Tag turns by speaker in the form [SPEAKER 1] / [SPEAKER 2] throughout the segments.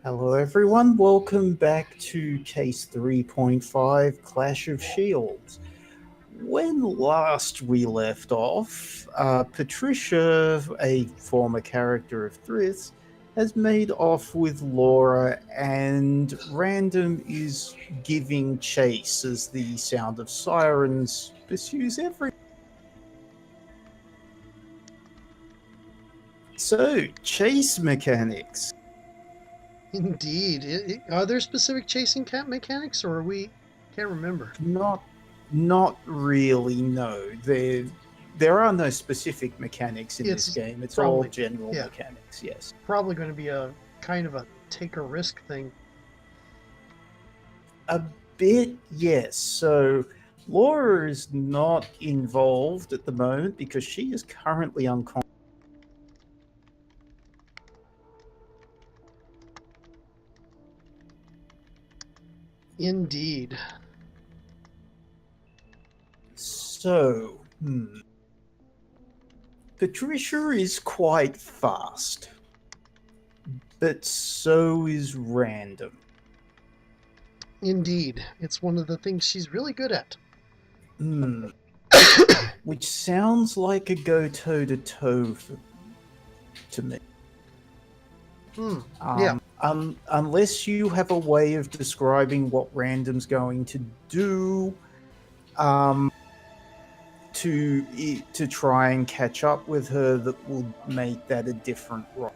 [SPEAKER 1] Hello, everyone. Welcome back to Case 3.5 Clash of Shields. When last we left off, Patricia, a former character of Thrift's, has made off with Laura, and Random is giving chase as the sound of sirens pursues everyone. So, chase mechanics.
[SPEAKER 2] Indeed. Are there specific chasing cat mechanics, or are we can't remember?
[SPEAKER 1] Not not really, no. There are no specific mechanics in this
[SPEAKER 2] It's
[SPEAKER 1] game. It's all
[SPEAKER 2] probably
[SPEAKER 1] general
[SPEAKER 2] yeah,
[SPEAKER 1] mechanics, yes.
[SPEAKER 2] probably going to be a kind of a take a risk thing.
[SPEAKER 1] A bit, yes. So Laura is not involved at the moment because she is currently unconscious.
[SPEAKER 2] Indeed.
[SPEAKER 1] So, Patricia is quite fast, but so is Random.
[SPEAKER 2] Indeed. It's one of the things she's really good at.
[SPEAKER 1] Hmm. Which sounds like a go toe to toe to me.
[SPEAKER 2] Hmm. Yeah.
[SPEAKER 1] Unless you have a way of describing what random's going to do, um, to try and catch up with her, that will make that a different role.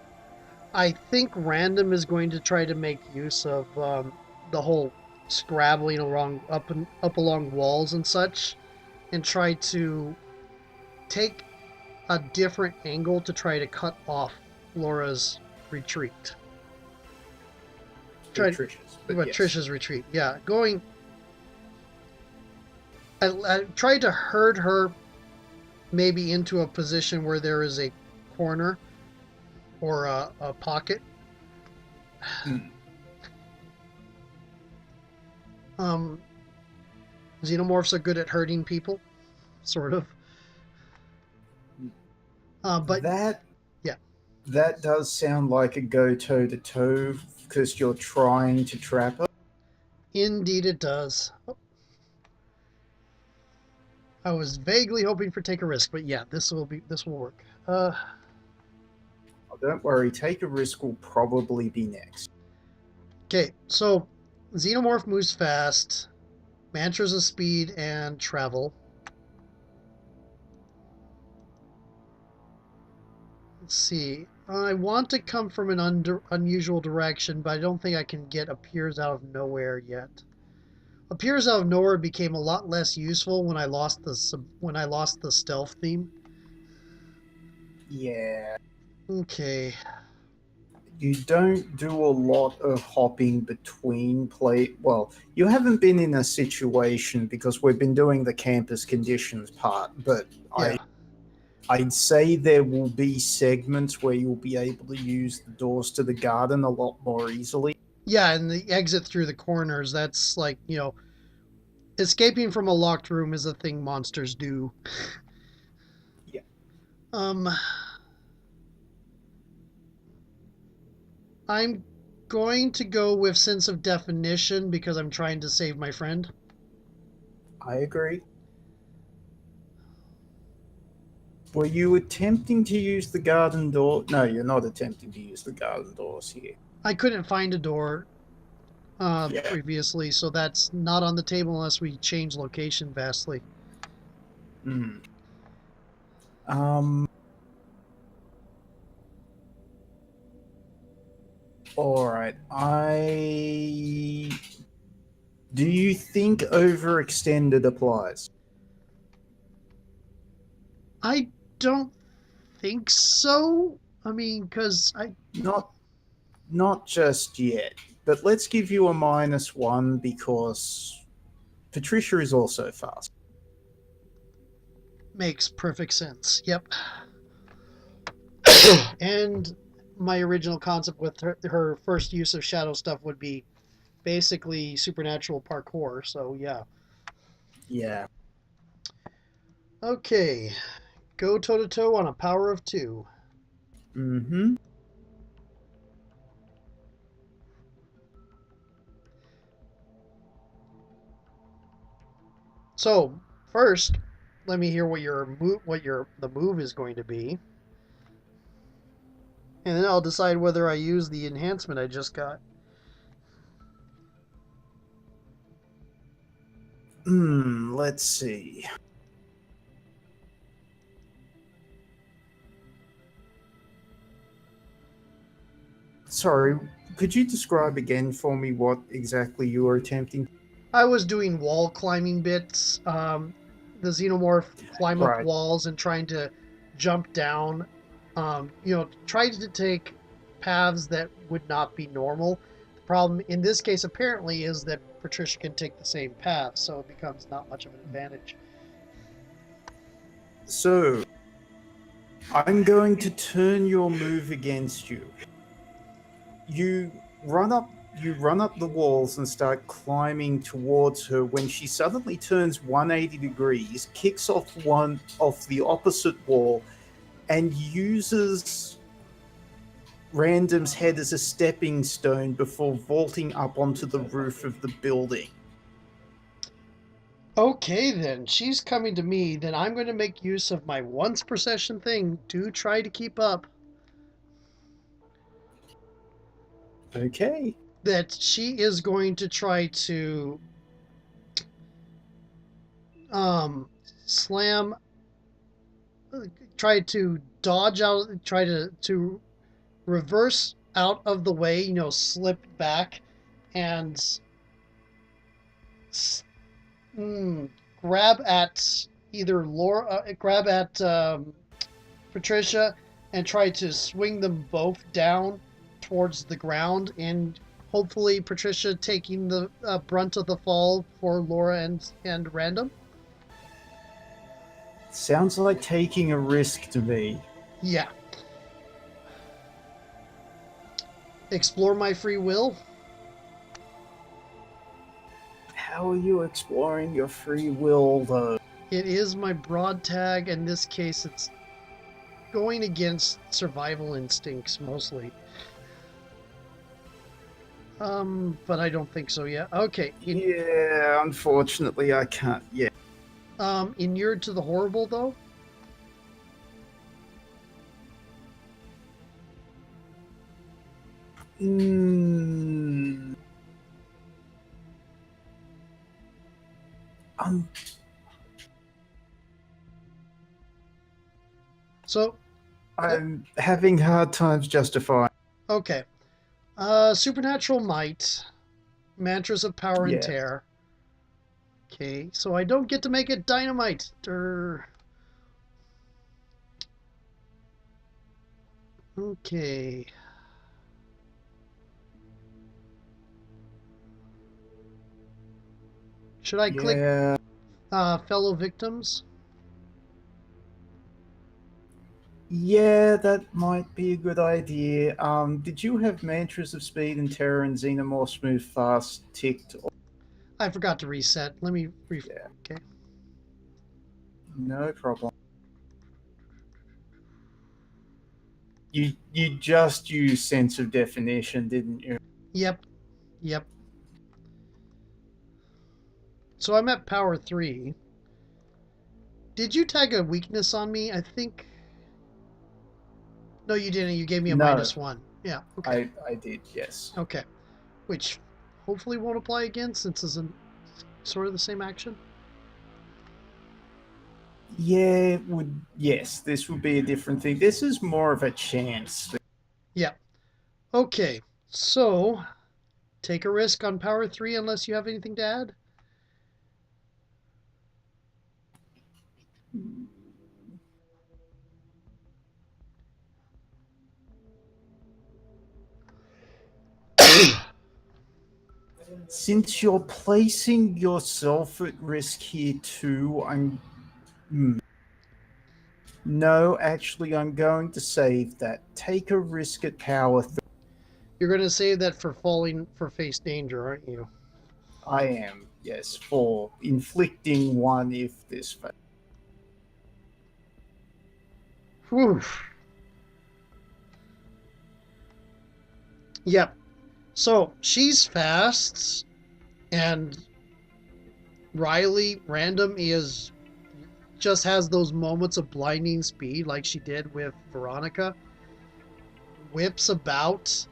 [SPEAKER 2] I think random is going to try to make use of the whole scrabbling along up along walls and such, and try to take a different angle to try to cut off Laura's retreat. Tried
[SPEAKER 1] Patricia's, but yes,
[SPEAKER 2] Trisha's retreat. Yeah, going. I tried to herd her maybe into a position where there is a corner or a pocket.
[SPEAKER 1] mm.
[SPEAKER 2] Um, Xenomorphs are good at hurting people, sort of. But
[SPEAKER 1] that
[SPEAKER 2] yeah,
[SPEAKER 1] that does sound like a go toe to toe because you're trying to trap her.
[SPEAKER 2] indeed it does. I was vaguely hoping for take a risk, but yeah, this will work.
[SPEAKER 1] Oh, don't worry, take a risk will probably be next.
[SPEAKER 2] Okay, so Xenomorph moves fast, mantras of speed and travel. Let's see. I want to come from an unusual direction, but I don't think I can get appears out of nowhere yet. Appears out of nowhere became a lot less useful when I lost the stealth theme.
[SPEAKER 1] Yeah,
[SPEAKER 2] Okay.
[SPEAKER 1] you don't do a lot of hopping between play. Well, you haven't been in a situation because we've been doing the campus conditions part, but
[SPEAKER 2] Yeah.
[SPEAKER 1] I'd say there will be segments where you'll be able to use the doors to the garden a lot more easily.
[SPEAKER 2] Yeah, and the exit through the corners, that's like, escaping from a locked room is a thing monsters do.
[SPEAKER 1] Yeah.
[SPEAKER 2] Um I'm going to go with sense of definition because I'm trying to save my friend.
[SPEAKER 1] I agree. Were you attempting to use the garden door? No, you're not attempting to use the garden doors here.
[SPEAKER 2] I couldn't find a door
[SPEAKER 1] Yeah.
[SPEAKER 2] previously, so that's not on the table unless we change location vastly.
[SPEAKER 1] Hmm. Um. All right. Do you think overextended applies?
[SPEAKER 2] I don't think so. I mean, because I
[SPEAKER 1] Not not just yet. But let's give you a -1 because Patricia is also fast.
[SPEAKER 2] makes perfect sense. Yep. And my original concept with her first use of shadow stuff would be basically supernatural parkour. So yeah.
[SPEAKER 1] Yeah.
[SPEAKER 2] Okay. Go toe to toe on a power of two.
[SPEAKER 1] Mm-hmm.
[SPEAKER 2] So first, let me hear the move is going to be, and then I'll decide whether I use the enhancement I just got.
[SPEAKER 1] Let's see. Sorry, could you describe again for me what exactly you were attempting?
[SPEAKER 2] I was doing wall climbing bits. The xenomorph climb up
[SPEAKER 1] Right.
[SPEAKER 2] walls and trying to jump down. Trying to take paths that would not be normal. The problem in this case apparently is that Patricia can take the same path, so it becomes not much of an advantage.
[SPEAKER 1] So, I'm going to turn your move against you. You run up you run up the walls and start climbing towards her when she suddenly turns 180 degrees, kicks off the opposite wall, and uses Random's head as a stepping stone before vaulting up onto the roof of the building.
[SPEAKER 2] Okay, then she's coming to me. Then I'm going to make use of my once per session thing to try to keep up.
[SPEAKER 1] Okay.
[SPEAKER 2] That she is going to try to um, slam, try to dodge out, try to reverse out of the way, slip back and mm, grab at either Laura, grab at Patricia, and try to swing them both down towards the ground, and hopefully Patricia taking the brunt of the fall for Laura and Random.
[SPEAKER 1] Sounds like taking a risk to me.
[SPEAKER 2] Yeah. Explore my free will.
[SPEAKER 1] How are you exploring your free will, though?
[SPEAKER 2] It is my broad tag. In this case, it's going against survival instincts mostly. But I don't think so yet. Okay.
[SPEAKER 1] Yeah, unfortunately, I can't yet.
[SPEAKER 2] Inured to the horrible, though?
[SPEAKER 1] Mm, um,
[SPEAKER 2] So,
[SPEAKER 1] I'm having hard times justifying.
[SPEAKER 2] okay. Supernatural might, mantras of power and
[SPEAKER 1] Yeah.
[SPEAKER 2] tear. Okay, so I don't get to make it dynamite. Okay. Should I click
[SPEAKER 1] Yeah.
[SPEAKER 2] fellow victims?
[SPEAKER 1] Yeah, that might be a good idea. Did you have mantras of speed and terror and xenomorphs move fast ticked?
[SPEAKER 2] I forgot to reset. Let me
[SPEAKER 1] Yeah,
[SPEAKER 2] okay.
[SPEAKER 1] no problem. You just used sense of definition, didn't you?
[SPEAKER 2] Yep. Yep. So I'm at power 3. Did you tag a weakness on me? I think. No, you didn't. You gave me a
[SPEAKER 1] No,
[SPEAKER 2] -1. Yeah, okay.
[SPEAKER 1] I did. Yes.
[SPEAKER 2] Okay. Which hopefully won't apply again since it's sort of the same action.
[SPEAKER 1] Yeah, it would. Yes, this would be a different thing. This is more of a chance.
[SPEAKER 2] Yeah. Okay. So take a risk on power 3 unless you have anything to add.
[SPEAKER 1] Since you're placing yourself at risk here too, no, actually, I'm going to save that. Take a risk at power.
[SPEAKER 2] You're going to save that for falling for face danger, aren't you?
[SPEAKER 1] I am, yes, for inflicting one if this fails.
[SPEAKER 2] Whew. Yep. So she's fast, and Riley, random, is just has those moments of blinding speed like she did with Veronica, whips about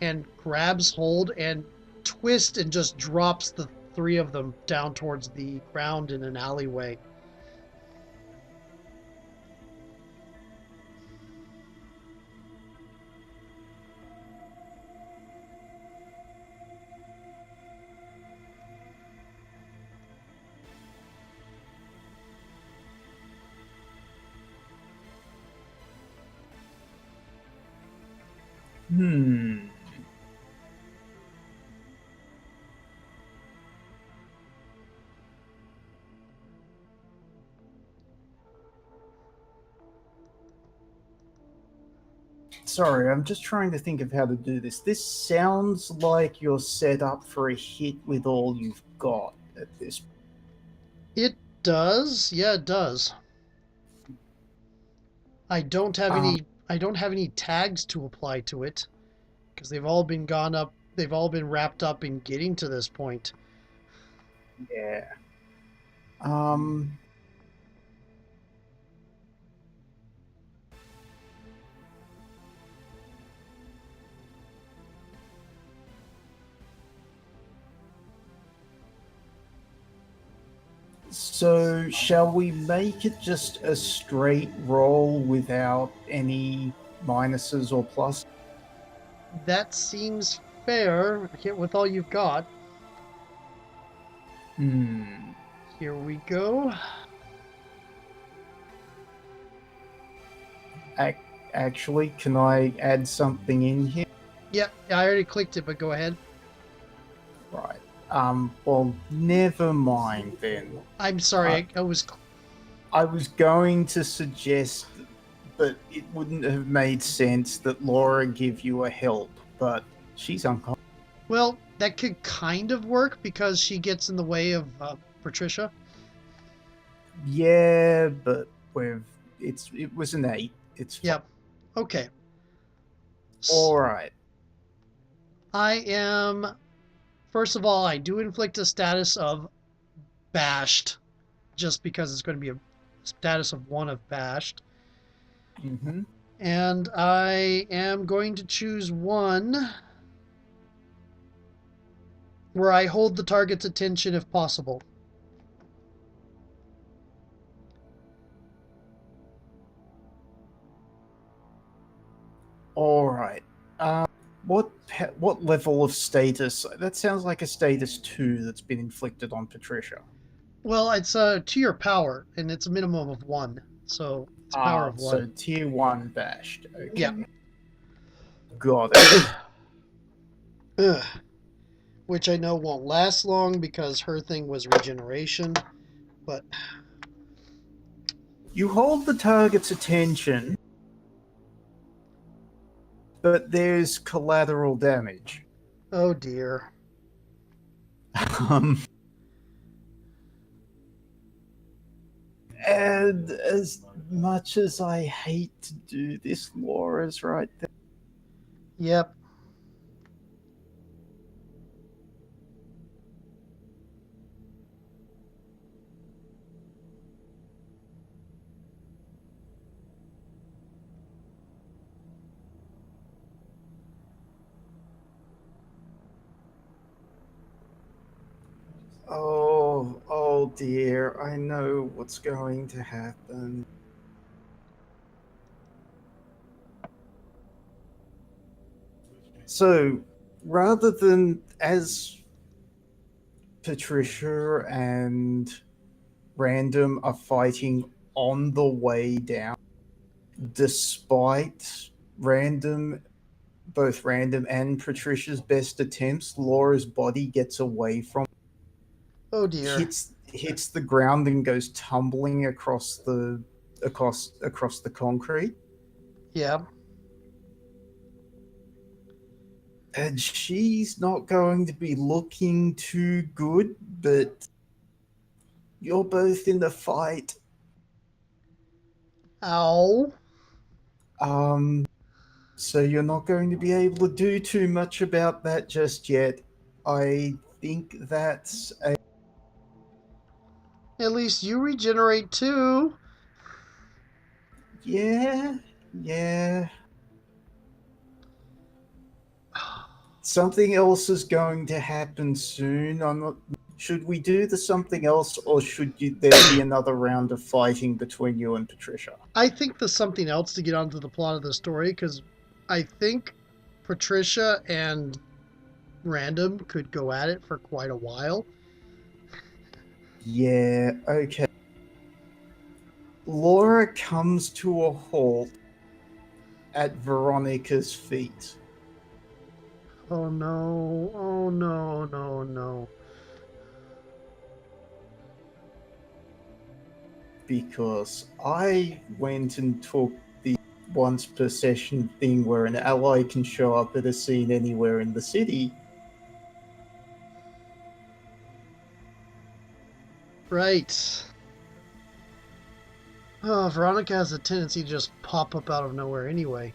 [SPEAKER 2] and grabs hold and twists and just drops the three of them down towards the ground in an alleyway.
[SPEAKER 1] Hmm. Sorry, I'm just trying to think of how to do this. This sounds like you're set up for a hit with all you've got at this.
[SPEAKER 2] It does, yeah, it does. I don't have
[SPEAKER 1] Um,
[SPEAKER 2] any. I don't have any tags to apply to it because they've all been gone up. They've all been wrapped up in getting to this point.
[SPEAKER 1] yeah. Um, so shall we make it just a straight roll without any minuses or plus?
[SPEAKER 2] That seems fair. With all you've got.
[SPEAKER 1] Hmm.
[SPEAKER 2] Here we go.
[SPEAKER 1] Ac- Actually, can I add something in here?
[SPEAKER 2] Yep, I already clicked it, but go ahead.
[SPEAKER 1] Right. Well, never mind then.
[SPEAKER 2] I'm
[SPEAKER 1] I,
[SPEAKER 2] sorry. I was.
[SPEAKER 1] I was going to suggest, but it wouldn't have made sense that Laura give you a help, but she's unconscious.
[SPEAKER 2] Well, that could kind of work because she gets in the way of Patricia.
[SPEAKER 1] Yeah, but it was an 8. It's fine.
[SPEAKER 2] Yep. Okay.
[SPEAKER 1] All right.
[SPEAKER 2] I am. First of all, I do inflict a status of bashed, just because it's going to be a status of 1 of bashed.
[SPEAKER 1] Mm-hmm.
[SPEAKER 2] And I am going to choose one where I hold the target's attention if possible.
[SPEAKER 1] All right. What level of status? That sounds like a status 2 that's been inflicted on Patricia.
[SPEAKER 2] Well, it's to your power, and it's a minimum of 1. So it's a power
[SPEAKER 1] Ah,
[SPEAKER 2] of
[SPEAKER 1] so
[SPEAKER 2] 1.
[SPEAKER 1] tier 1 bashed.
[SPEAKER 2] Yeah.
[SPEAKER 1] Okay. Got it.
[SPEAKER 2] Which I know won't last long because her thing was regeneration. But
[SPEAKER 1] You hold the target's attention, but there's collateral damage.
[SPEAKER 2] oh dear.
[SPEAKER 1] Um, and as much as I hate to do this, Laura's right there.
[SPEAKER 2] Yep.
[SPEAKER 1] Oh dear, I know what's going to happen. So, rather than as Patricia and Random are fighting on the way down, despite Random, both Random and Patricia's best attempts, Laura's body gets away from,
[SPEAKER 2] Oh dear.
[SPEAKER 1] hits the ground and goes tumbling across the concrete.
[SPEAKER 2] Yeah.
[SPEAKER 1] And she's not going to be looking too good, but you're both in the fight.
[SPEAKER 2] Ow.
[SPEAKER 1] Um, so you're not going to be able to do too much about that just yet. I think that's a
[SPEAKER 2] At least you regenerate too.
[SPEAKER 1] Yeah, yeah. Something else is going to happen soon. I'm not. Should we do the something else, or there be another round of fighting between you and Patricia?
[SPEAKER 2] I think there's something else to get onto the plot of the story because I think Patricia and Random could go at it for quite a while.
[SPEAKER 1] Yeah, okay. Laura comes to a halt at Veronica's feet.
[SPEAKER 2] Oh no, oh no, no, no.
[SPEAKER 1] Because I went and took the once per session thing where an ally can show up at a scene anywhere in the city.
[SPEAKER 2] Right. Oh, Veronica has a tendency to just pop up out of nowhere anyway.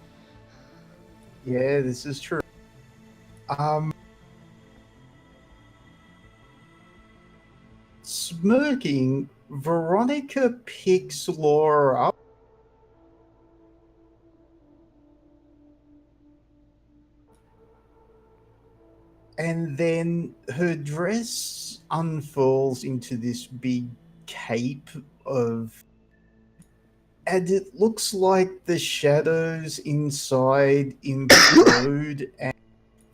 [SPEAKER 1] Yeah, this is true. Um, Smirking, Veronica picks Laura up and then her dress unfurls into this big cape of, and it looks like the shadows inside implode and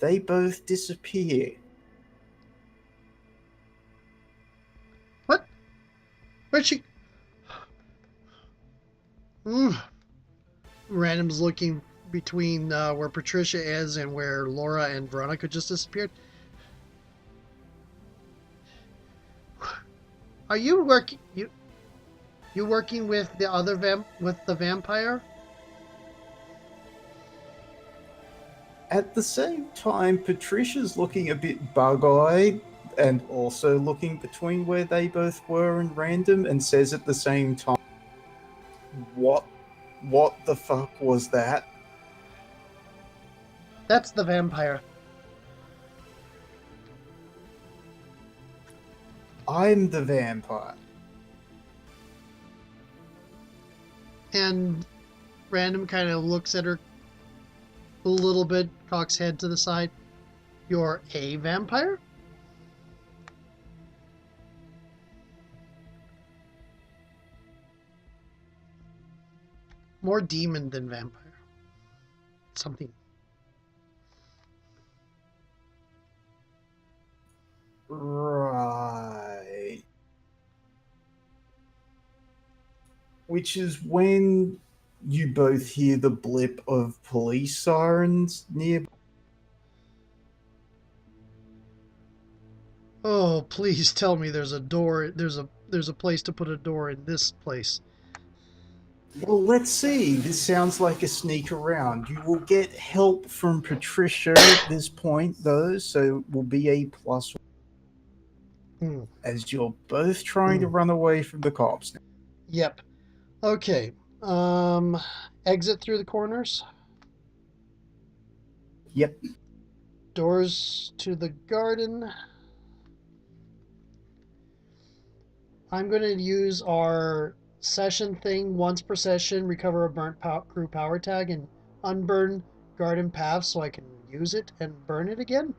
[SPEAKER 1] they both disappear.
[SPEAKER 2] What? Where'd she? Mm. Random's looking between where Patricia is and where Laura and Veronica just disappeared. Are you working? You working with the other with the vampire?
[SPEAKER 1] At the same time, Patricia's looking a bit bug-eyed and also looking between where they both were and Random and says at the same time, What the fuck was that?
[SPEAKER 2] That's the vampire.
[SPEAKER 1] I'm the vampire.
[SPEAKER 2] And Random kind of looks at her a little bit, cocks head to the side. You're a vampire? More demon than vampire. Something.
[SPEAKER 1] Right. Which is when you both hear the blip of police sirens nearby.
[SPEAKER 2] Oh, please tell me there's a door. There's a place to put a door in this place.
[SPEAKER 1] Well, let's see. This sounds like a sneak around. You will get help from Patricia at this point, though, so it will be a plus
[SPEAKER 2] Hmm.
[SPEAKER 1] as you're both trying to run away from the cops now.
[SPEAKER 2] Yep. Okay. Um, Exit through the corners.
[SPEAKER 1] Yep.
[SPEAKER 2] Doors to the garden. I'm going to use our session thing once per session, recover a burnt crew power tag, and unburn garden path so I can use it and burn it again.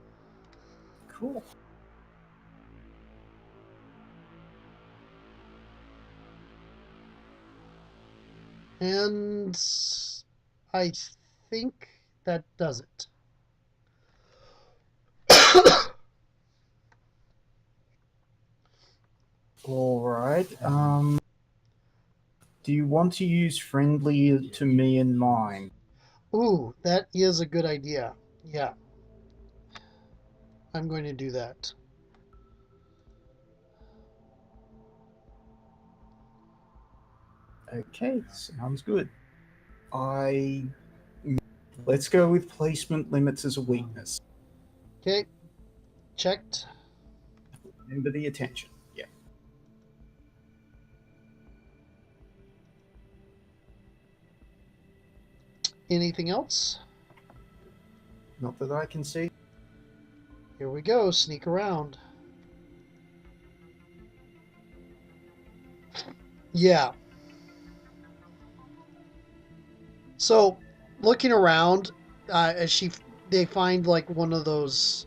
[SPEAKER 1] Cool.
[SPEAKER 2] And I think that does it.
[SPEAKER 1] All right. Do you want to use friendly to me and mine?
[SPEAKER 2] Ooh, that is a good idea. Yeah, I'm going to do that.
[SPEAKER 1] Okay, sounds good. I Let's go with placement limits as a weakness.
[SPEAKER 2] Okay, checked.
[SPEAKER 1] Remember the attention. Yeah.
[SPEAKER 2] Anything else?
[SPEAKER 1] Not that I can see.
[SPEAKER 2] Here we go, sneak around. Yeah. So, looking around, as they find like one of those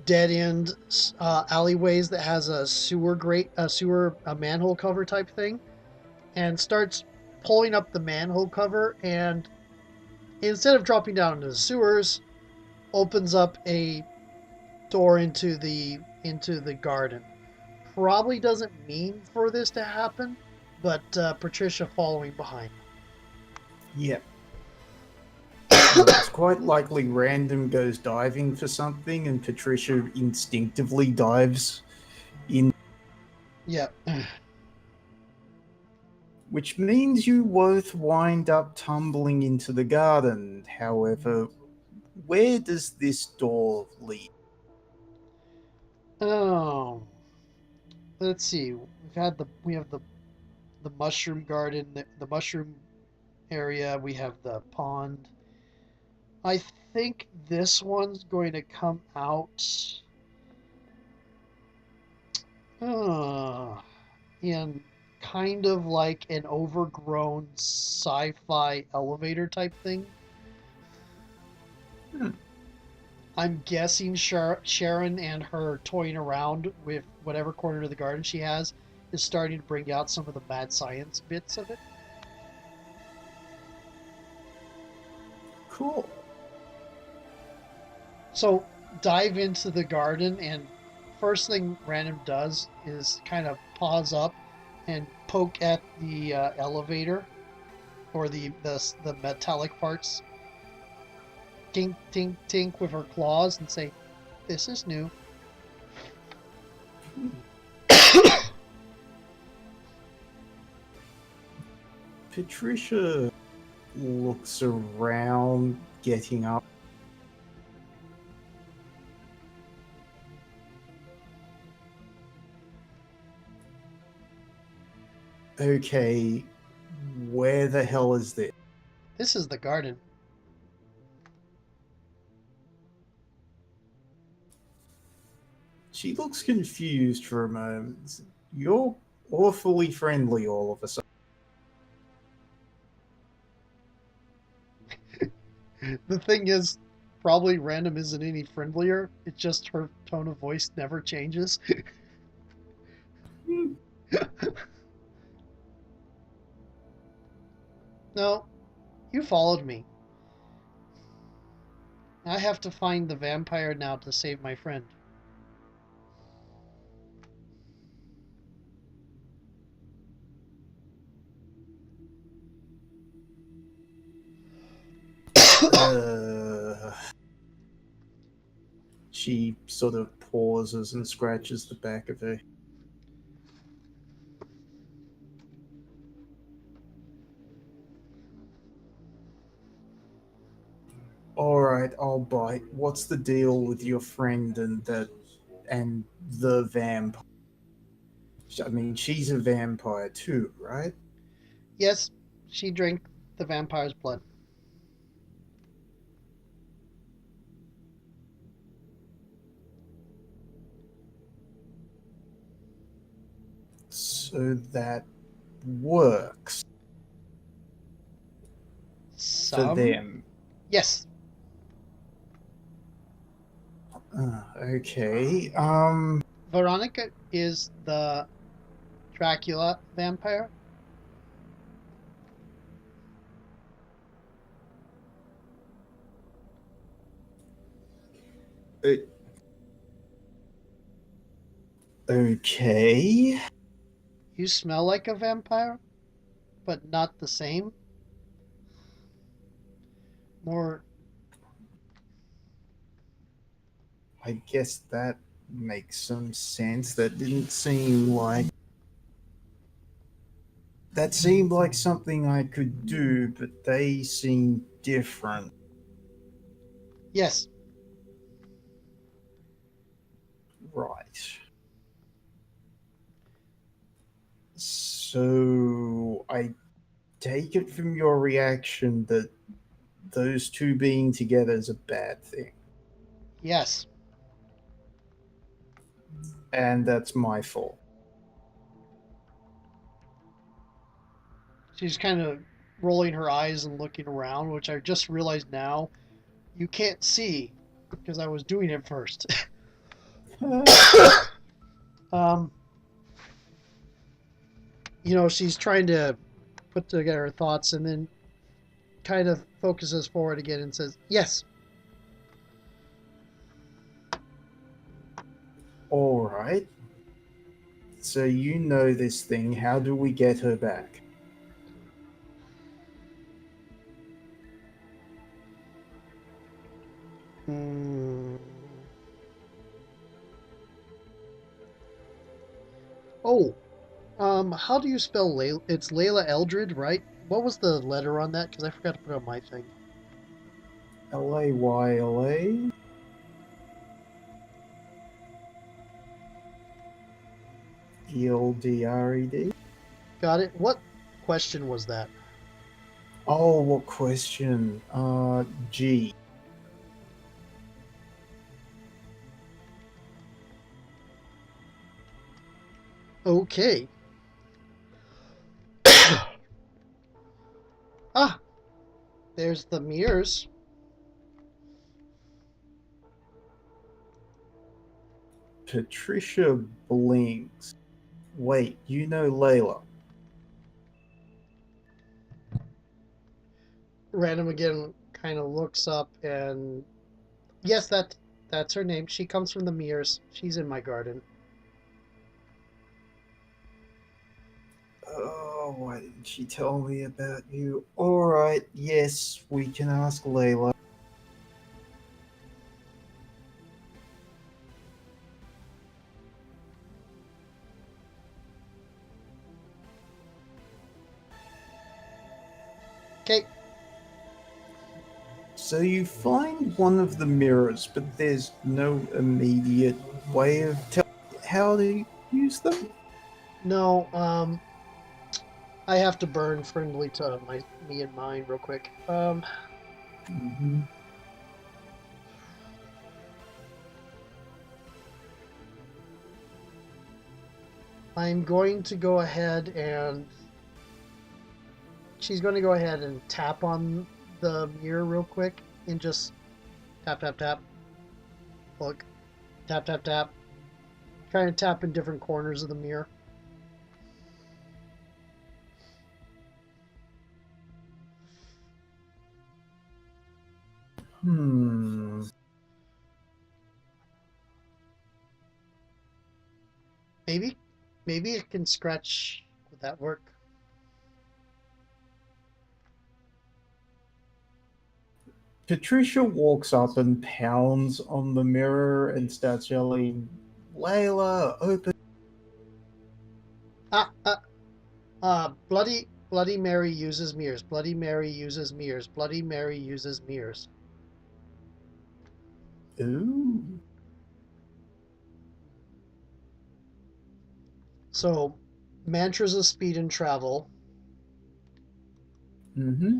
[SPEAKER 2] dead end alleyways that has a sewer a manhole cover type thing, and starts pulling up the manhole cover, and instead of dropping down into the sewers, opens up a door into the garden. Probably doesn't mean for this to happen, but Patricia following behind.
[SPEAKER 1] Yep. Well, it's quite likely Random goes diving for something and Patricia instinctively dives in,
[SPEAKER 2] Yeah.
[SPEAKER 1] which means you both wind up tumbling into the garden. However, where does this door lead?
[SPEAKER 2] Oh, let's see. We have the mushroom garden, the mushroom area. We have the pond. I think this one's going to come out uh, in kind of like an overgrown sci-fi elevator type thing.
[SPEAKER 1] Hmm.
[SPEAKER 2] I'm guessing Sharon and her toying around with whatever corner of the garden she has is starting to bring out some of the mad science bits of it.
[SPEAKER 1] Cool.
[SPEAKER 2] So dive into the garden, and first thing Random does is kind of pause up and poke at the elevator or the metallic parts. Tink, tink, tink with her claws and say, "This is new."
[SPEAKER 1] Patricia looks around, getting up. Okay, where the hell is this?
[SPEAKER 2] This is the garden.
[SPEAKER 1] She looks confused for a moment. You're awfully friendly all of a sudden.
[SPEAKER 2] The thing is, probably Random isn't any friendlier. It's just her tone of voice never changes.
[SPEAKER 1] Hmm.
[SPEAKER 2] No, you followed me. I have to find the vampire now to save my friend.
[SPEAKER 1] Uh, she sort of pauses and scratches the back of her. All right, I'll bite. What's the deal with your friend and the vampire? I mean, she's a vampire too, right?
[SPEAKER 2] Yes, she drank the vampire's blood.
[SPEAKER 1] So that works for
[SPEAKER 2] Some?
[SPEAKER 1] them.
[SPEAKER 2] Yes.
[SPEAKER 1] Okay.
[SPEAKER 2] Veronica is the Dracula vampire.
[SPEAKER 1] uh, okay.
[SPEAKER 2] You smell like a vampire, but not the same. More.
[SPEAKER 1] I guess that makes some sense. That seemed like something I could do, but they seem different.
[SPEAKER 2] Yes.
[SPEAKER 1] Right. So I take it from your reaction that those two being together is a bad thing.
[SPEAKER 2] Yes.
[SPEAKER 1] And that's my fault.
[SPEAKER 2] She's kind of rolling her eyes and looking around, which I just realized now you can't see because I was doing it first. um, she's trying to put together her thoughts and then kind of focuses forward again and says, "Yes."
[SPEAKER 1] All right. So you know this thing. How do we get her back?
[SPEAKER 2] Hmm. Oh, how do you spell Layla? It's Layla Eldred, right? What was the letter on that? Because I forgot to put it on my thing.
[SPEAKER 1] Layla. Eldred.
[SPEAKER 2] Got it. What question was that?
[SPEAKER 1] Oh, what question? G.
[SPEAKER 2] Okay. Ah, there's the mirrors.
[SPEAKER 1] Patricia blinks. Wait, you know Layla?
[SPEAKER 2] Random again kind of looks up and yes, that's her name. She comes from the mirrors. She's in my garden.
[SPEAKER 1] Oh, why didn't she tell me about you? All right, yes, we can ask Layla.
[SPEAKER 2] Okay.
[SPEAKER 1] So you find one of the mirrors, but there's no immediate way of telling how to use them?
[SPEAKER 2] No, I have to burn friendly to me and mine real quick.
[SPEAKER 1] Mm-hmm.
[SPEAKER 2] I'm going to go ahead and she's going to go ahead and tap on the mirror real quick and just tap tap tap. Look, tap tap tap. Trying to tap in different corners of the mirror.
[SPEAKER 1] Hmm.
[SPEAKER 2] Maybe it can scratch. Would that work?
[SPEAKER 1] Patricia walks up and pounds on the mirror and starts yelling, Layla, open.
[SPEAKER 2] Ah, Bloody Mary uses mirrors. Bloody Mary uses mirrors. Bloody Mary uses mirrors.
[SPEAKER 1] Ooh.
[SPEAKER 2] So, mantras of speed and travel.
[SPEAKER 1] Mm-hmm.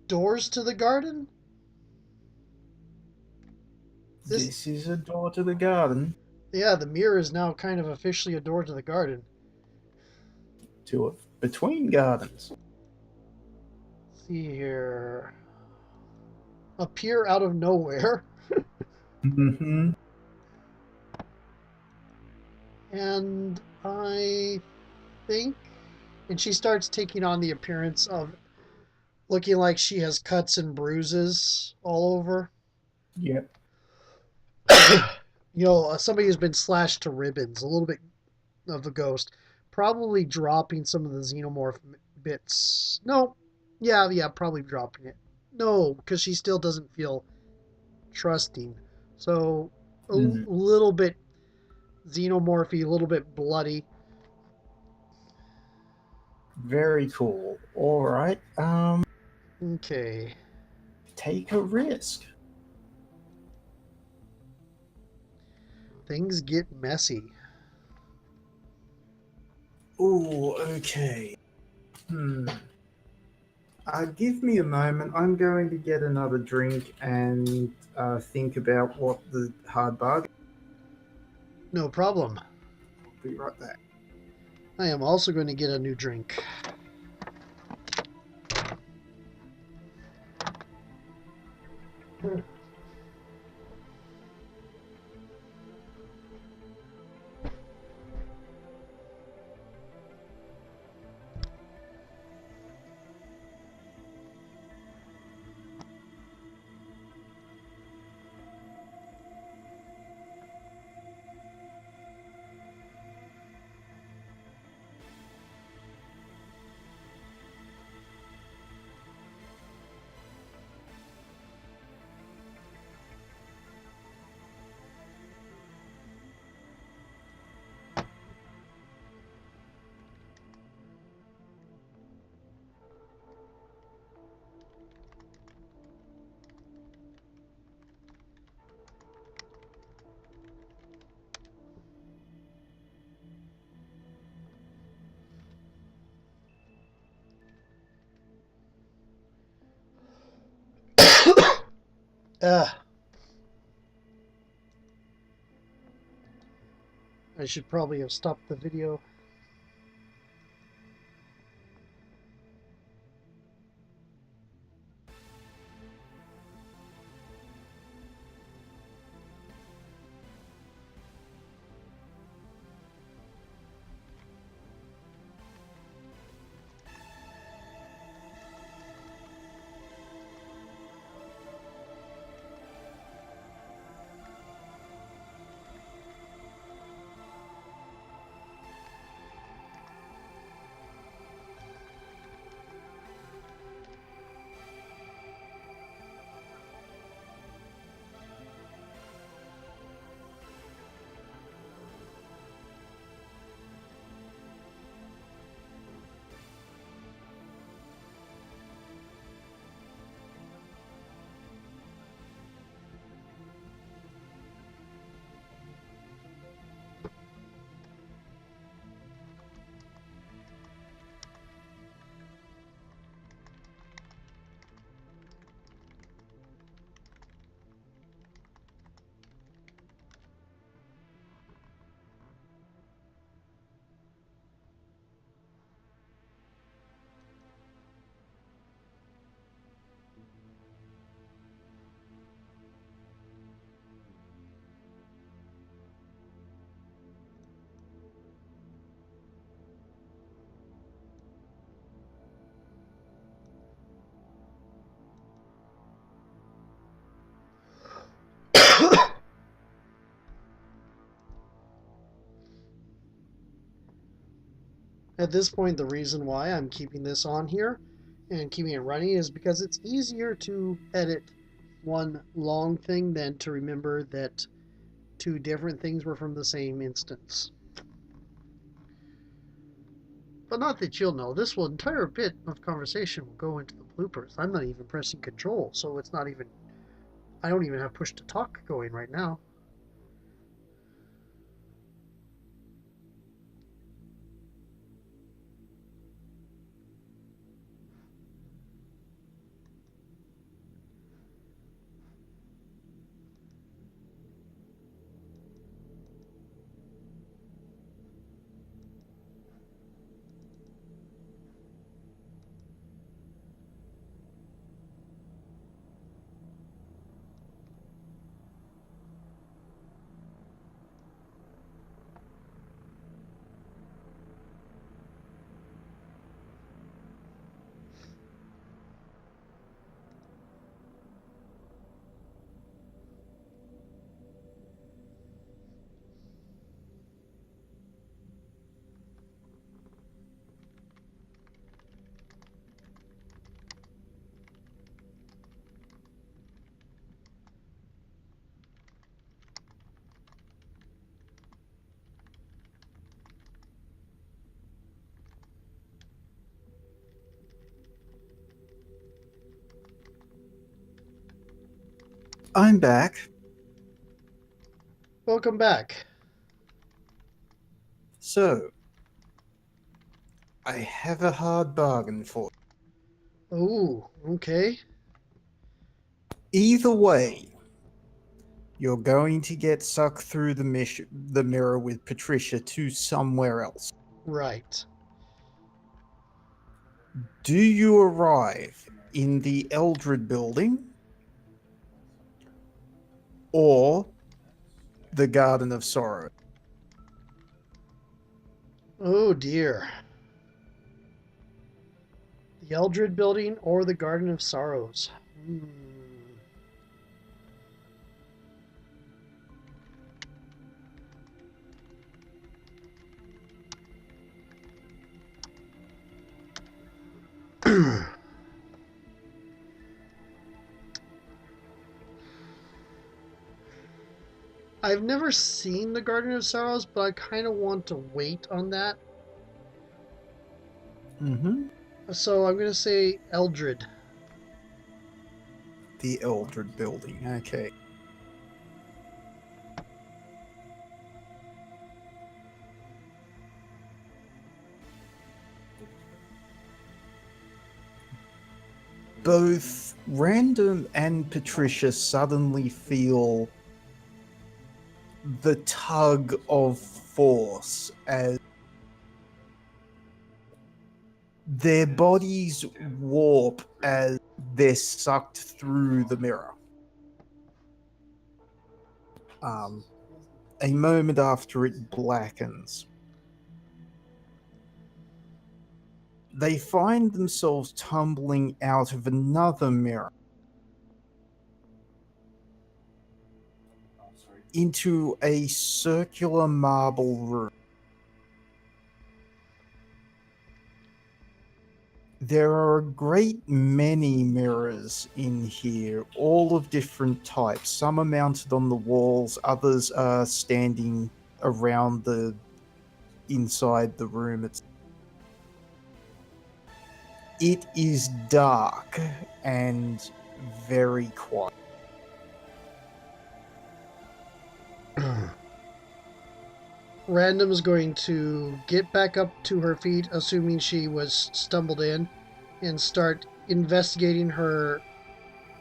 [SPEAKER 2] Doors to the garden? This,
[SPEAKER 1] This is a door to the garden.
[SPEAKER 2] yeah, the mirror is now kind of officially a door to the garden.
[SPEAKER 1] To a between gardens.
[SPEAKER 2] Let's see here. Appear out of nowhere.
[SPEAKER 1] Mm-hmm.
[SPEAKER 2] And I think. And she starts taking on the appearance of looking like she has cuts and bruises all over.
[SPEAKER 1] Yep.
[SPEAKER 2] Somebody who's been slashed to ribbons, a little bit of a ghost, probably dropping some of the xenomorph bits. No, yeah, probably dropping it. No, because she still doesn't feel trusting. So a
[SPEAKER 1] Mm.
[SPEAKER 2] little bit xenomorphy, a little bit bloody.
[SPEAKER 1] Very cool. All right.
[SPEAKER 2] Okay,
[SPEAKER 1] Take a risk.
[SPEAKER 2] things get messy.
[SPEAKER 1] Ooh, okay. Give me a moment. I'm going to get another drink and think about what the hard bargain.
[SPEAKER 2] No problem.
[SPEAKER 1] I'll be right back.
[SPEAKER 2] I am also going to get a new drink. I should probably have stopped the video. At this point, the reason why I'm keeping this on here and keeping it running is because it's easier to edit one long thing than to remember that two different things were from the same instance. But not that you'll know, this entire bit of conversation will go into the bloopers. I'm not even pressing control, so it's not even, I don't even have push to talk going right now.
[SPEAKER 1] I'm back.
[SPEAKER 2] Welcome back.
[SPEAKER 1] So, I have a hard bargain for you.
[SPEAKER 2] Oh, okay.
[SPEAKER 1] Either way, you're going to get sucked through the mirror with Patricia to somewhere else.
[SPEAKER 2] Right.
[SPEAKER 1] Do you arrive in the Eldred building or the Garden of Sorrow?
[SPEAKER 2] Oh dear. The Eldred Building or the Garden of Sorrows? Hmm. I've never seen the Garden of Sorrows, but I kind of want to wait on that.
[SPEAKER 1] Mm-hmm.
[SPEAKER 2] So I'm going to say Eldred.
[SPEAKER 1] The Eldred building. Okay. Both Random and Patricia suddenly feel the tug of force as their bodies warp as they're sucked through the mirror. Um, a moment after it blackens, they find themselves tumbling out of another mirror into a circular marble room. There are a great many mirrors in here, all of different types. Some are mounted on the walls, others are standing around the inside the room. It is dark and very quiet.
[SPEAKER 2] Random is going to get back up to her feet, assuming she was stumbled in, and start investigating her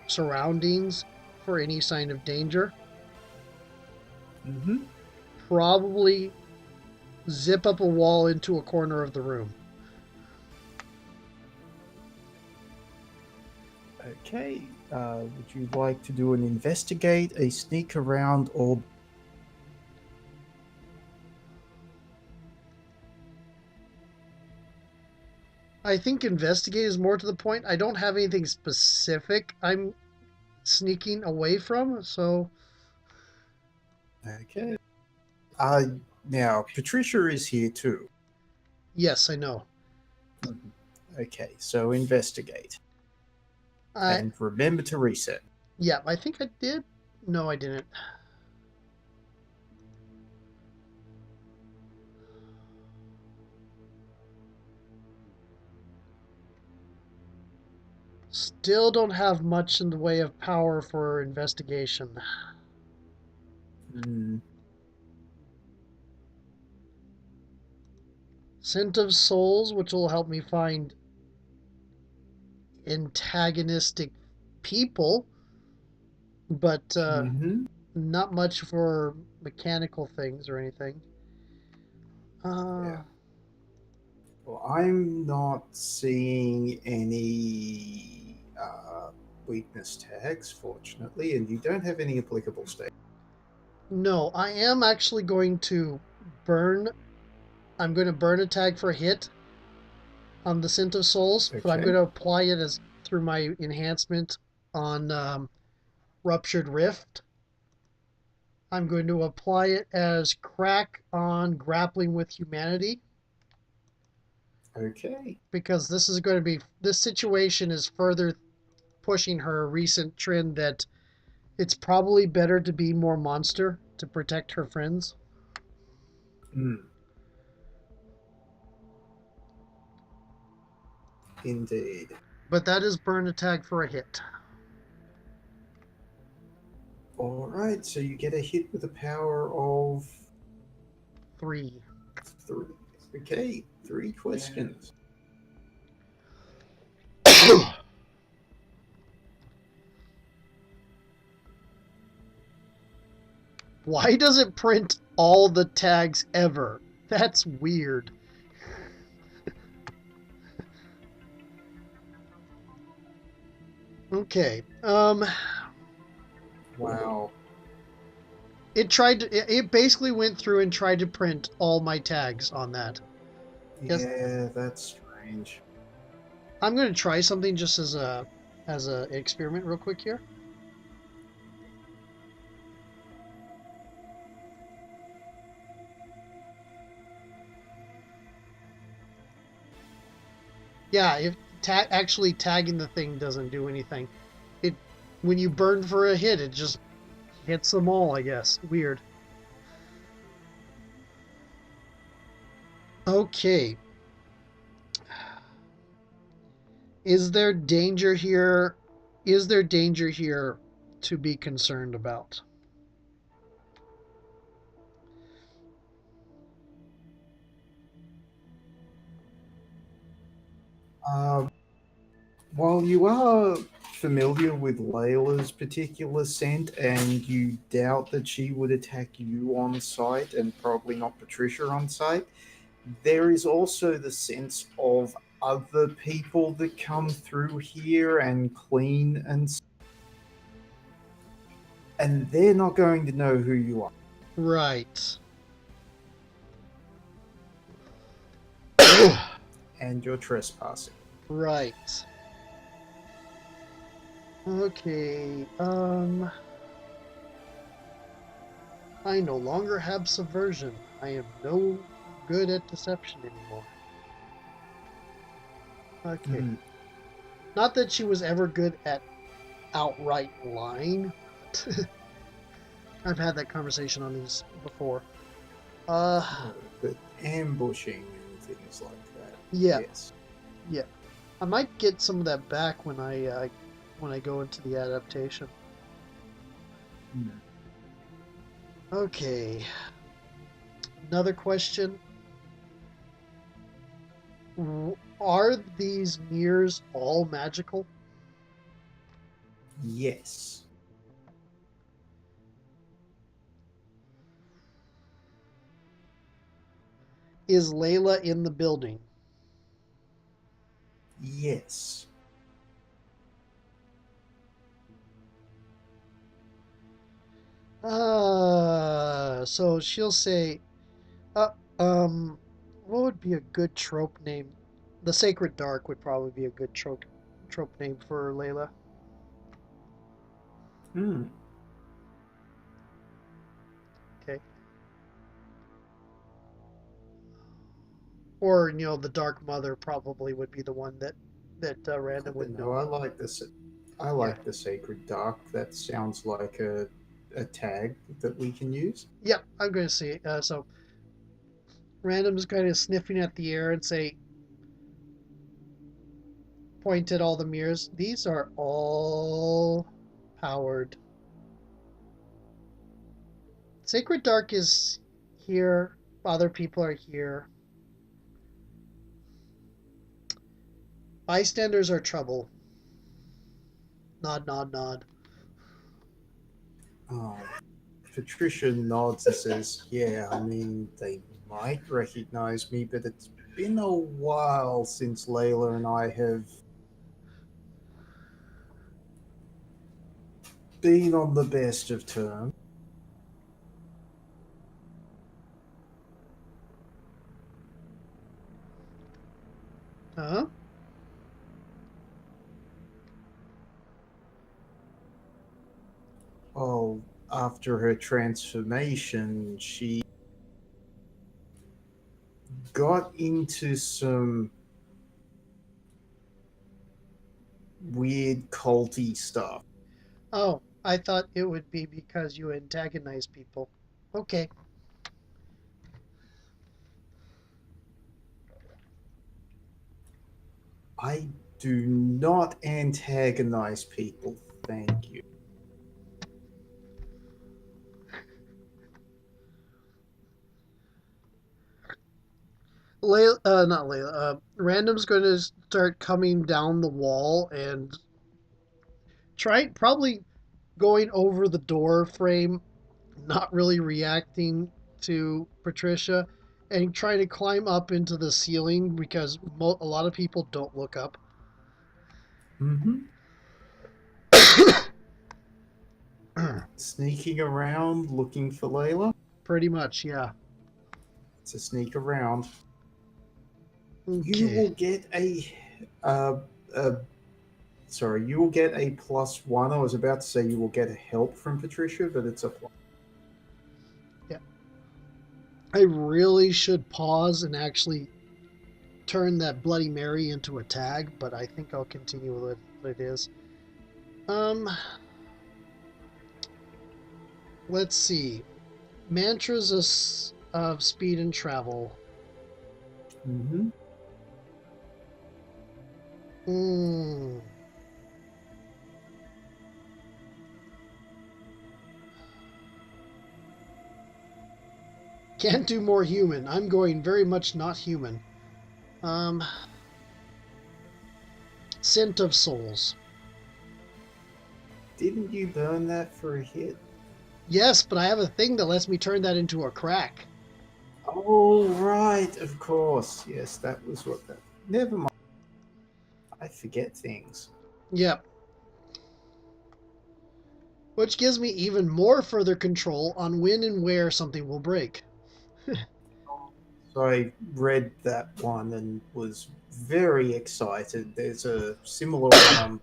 [SPEAKER 2] surroundings for any sign of danger.
[SPEAKER 1] Mm-hmm.
[SPEAKER 2] Probably zip up a wall into a corner of the room.
[SPEAKER 1] Okay. Would you like to do an investigate, a sneak around, or
[SPEAKER 2] I think investigate is more to the point. I don't have anything specific I'm sneaking away from, so
[SPEAKER 1] okay? Now Patricia is here too.
[SPEAKER 2] yes, I know.
[SPEAKER 1] Mhm. Okay, so investigate
[SPEAKER 2] I
[SPEAKER 1] and remember to reset.
[SPEAKER 2] Yeah, I think I did. No, I didn't. Still don't have much in the way of power for investigation.
[SPEAKER 1] Mm,
[SPEAKER 2] Scent of Souls, which will help me find antagonistic people, but
[SPEAKER 1] mhm.
[SPEAKER 2] not much for mechanical things or anything. Uh,
[SPEAKER 1] Yeah. Well, I'm not seeing any weakness tags, fortunately, and you don't have any applicable state.
[SPEAKER 2] no, I am actually going to burn. I'm going to burn a tag for a hit on the Scent of Souls, but I'm
[SPEAKER 1] Okay.
[SPEAKER 2] going to apply it as through my enhancement on Ruptured Rift. I'm going to apply it as crack on Grappling with Humanity
[SPEAKER 1] Okay.
[SPEAKER 2] because this situation is further pushing her recent trend that it's probably better to be more monster to protect her friends.
[SPEAKER 1] Mm, indeed.
[SPEAKER 2] But that is burn attack for a hit.
[SPEAKER 1] All right. So you get a hit with a power of
[SPEAKER 2] 3.
[SPEAKER 1] three. Okay. Three questions.
[SPEAKER 2] Why does it print all the tags ever? That's weird. Okay.
[SPEAKER 1] Wow.
[SPEAKER 2] It basically went through and tried to print all my tags on that. Yes,
[SPEAKER 1] Yeah, that's strange.
[SPEAKER 2] I'm going to try something just as a experiment real quick here. Yeah, if actually tagging the thing doesn't do anything. It when you burn for a hit, it just hits them all, I guess. Weird. Okay. Is there danger here? Is there danger here to be concerned about?
[SPEAKER 1] Uh, while you are familiar with Layla's particular scent and you doubt that she would attack you on sight and probably not Patricia on sight, there is also the sense of other people that come through here and clean and they're not going to know who you are
[SPEAKER 2] Right.
[SPEAKER 1] and you're trespassing.
[SPEAKER 2] Right. Okay. I no longer have subversion. I am no good at deception anymore. Okay.
[SPEAKER 1] Mm,
[SPEAKER 2] Not that she was ever good at outright lying. I've had that conversation on these before. Uh,
[SPEAKER 1] no, but ambushing and things like that,
[SPEAKER 2] yeah,
[SPEAKER 1] yes.
[SPEAKER 2] yeah. I might get some of that back when I go into the adaptation.
[SPEAKER 1] Mm.
[SPEAKER 2] Okay. Another question. Are these mirrors all magical?
[SPEAKER 1] Yes.
[SPEAKER 2] Is Layla in the building?
[SPEAKER 1] Yes.
[SPEAKER 2] So she'll say, uh, um, what would be a good trope name? The Sacred Dark would probably be a good trope name for Layla.
[SPEAKER 1] Mm.
[SPEAKER 2] Okay. Or the Dark Mother probably would be the one that
[SPEAKER 1] I
[SPEAKER 2] Random would
[SPEAKER 1] don't know.
[SPEAKER 2] know.
[SPEAKER 1] I
[SPEAKER 2] Yeah.
[SPEAKER 1] like the Sacred Dark. That sounds like a tag that we can use.
[SPEAKER 2] Yeah, I'm going to see it. So Random's kind of sniffing at the air and say, point at all the mirrors. These are all powered. Sacred Dark is here. Other people are here. Bystanders are trouble. Nod, nod, nod.
[SPEAKER 1] Oh, Patricia nods and says, "Yeah, I mean, they might recognize me, but it's been a while since Layla and I have been on the best of terms."
[SPEAKER 2] Huh?
[SPEAKER 1] Oh, after her transformation, she got into some weird culty stuff.
[SPEAKER 2] Oh, I thought it would be because you antagonize people. Okay.
[SPEAKER 1] I do not antagonize people, thank you.
[SPEAKER 2] Not Layla. Random's going to start coming down the wall and probably going over the door frame, not really reacting to Patricia, and trying to climb up into the ceiling because a lot of people don't look up.
[SPEAKER 1] Mm-hmm. Sneaking around looking for Layla.
[SPEAKER 2] Pretty much, yeah.
[SPEAKER 1] It's a sneak around. You
[SPEAKER 2] Okay.
[SPEAKER 1] will get uh, a sorry, you will get a +1. I was about to say you will get a help from Patricia, but it's a plus.
[SPEAKER 2] Yeah. I really should pause and actually turn that Bloody Mary into a tag, but I think I'll continue with what it is. Let's see. Mantras of speed and travel.
[SPEAKER 1] Mm-hmm.
[SPEAKER 2] Hmm. Can't do more human. I'm going very much not human. Um, Scent of souls.
[SPEAKER 1] Didn't you burn that for a hit?
[SPEAKER 2] Yes, but I have a thing that lets me turn that into a crack.
[SPEAKER 1] Oh, right, of course. Yes, that was what that. Never mind. I forget things.
[SPEAKER 2] Yep. Which gives me even more further control on when and where something will break.
[SPEAKER 1] So I read that one and was very excited. There's a similar one on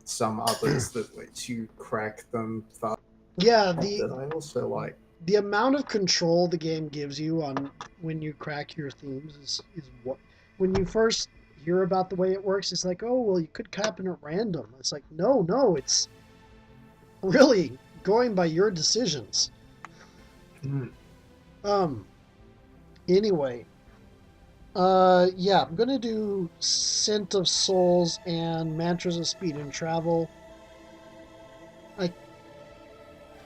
[SPEAKER 1] some others that lets you crack them fast
[SPEAKER 2] Yeah,
[SPEAKER 1] that I also like.
[SPEAKER 2] the amount of control the game gives you on when you crack your themes is what when you first hear about the way it works, it's like, oh well, you could happen at random. It's like, no, it's really going by your decisions.
[SPEAKER 1] Mm.
[SPEAKER 2] Um. Anyway, yeah, I'm gonna do Scent of Souls and Mantras of Speed and Travel. I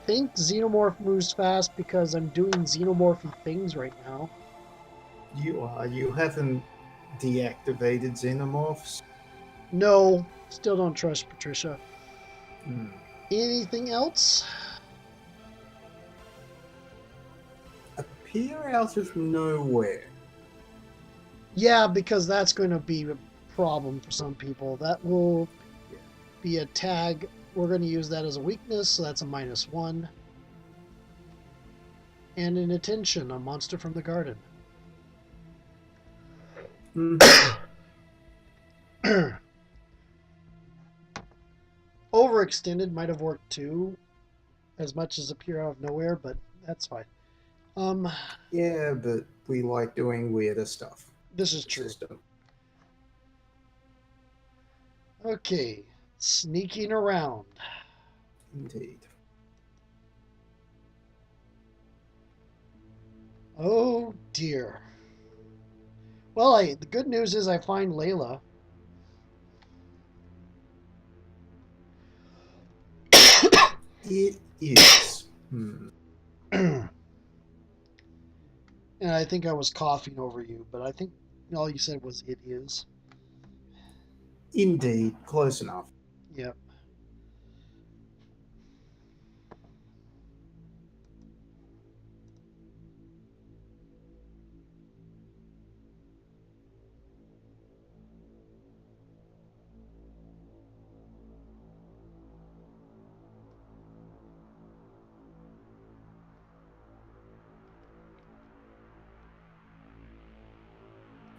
[SPEAKER 2] think Xenomorph moves fast because I'm doing xenomorphy things right now.
[SPEAKER 1] You haven't deactivated xenomorphs?
[SPEAKER 2] No, still don't trust Patricia.
[SPEAKER 1] Hmm.
[SPEAKER 2] Anything else?
[SPEAKER 1] Appear out of nowhere.
[SPEAKER 2] Yeah, because that's going to be a problem for some people. That will be a tag. We're going to use that as a weakness, so that's a -1. And an attention, a monster from the garden.
[SPEAKER 1] Mm.
[SPEAKER 2] Overextended might have worked too, as much as appear out of nowhere, but that's fine. Um,
[SPEAKER 1] Yeah, but we like doing weirder stuff.
[SPEAKER 2] this is
[SPEAKER 1] The
[SPEAKER 2] true.
[SPEAKER 1] system.
[SPEAKER 2] Okay, sneaking around.
[SPEAKER 1] Indeed.
[SPEAKER 2] Oh dear. Well, the good news is I find Layla.
[SPEAKER 1] It is. Hmm.
[SPEAKER 2] And I think I was coughing over you, but I think all you said was it is.
[SPEAKER 1] Indeed, close enough.
[SPEAKER 2] Yep.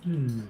[SPEAKER 1] Hmm.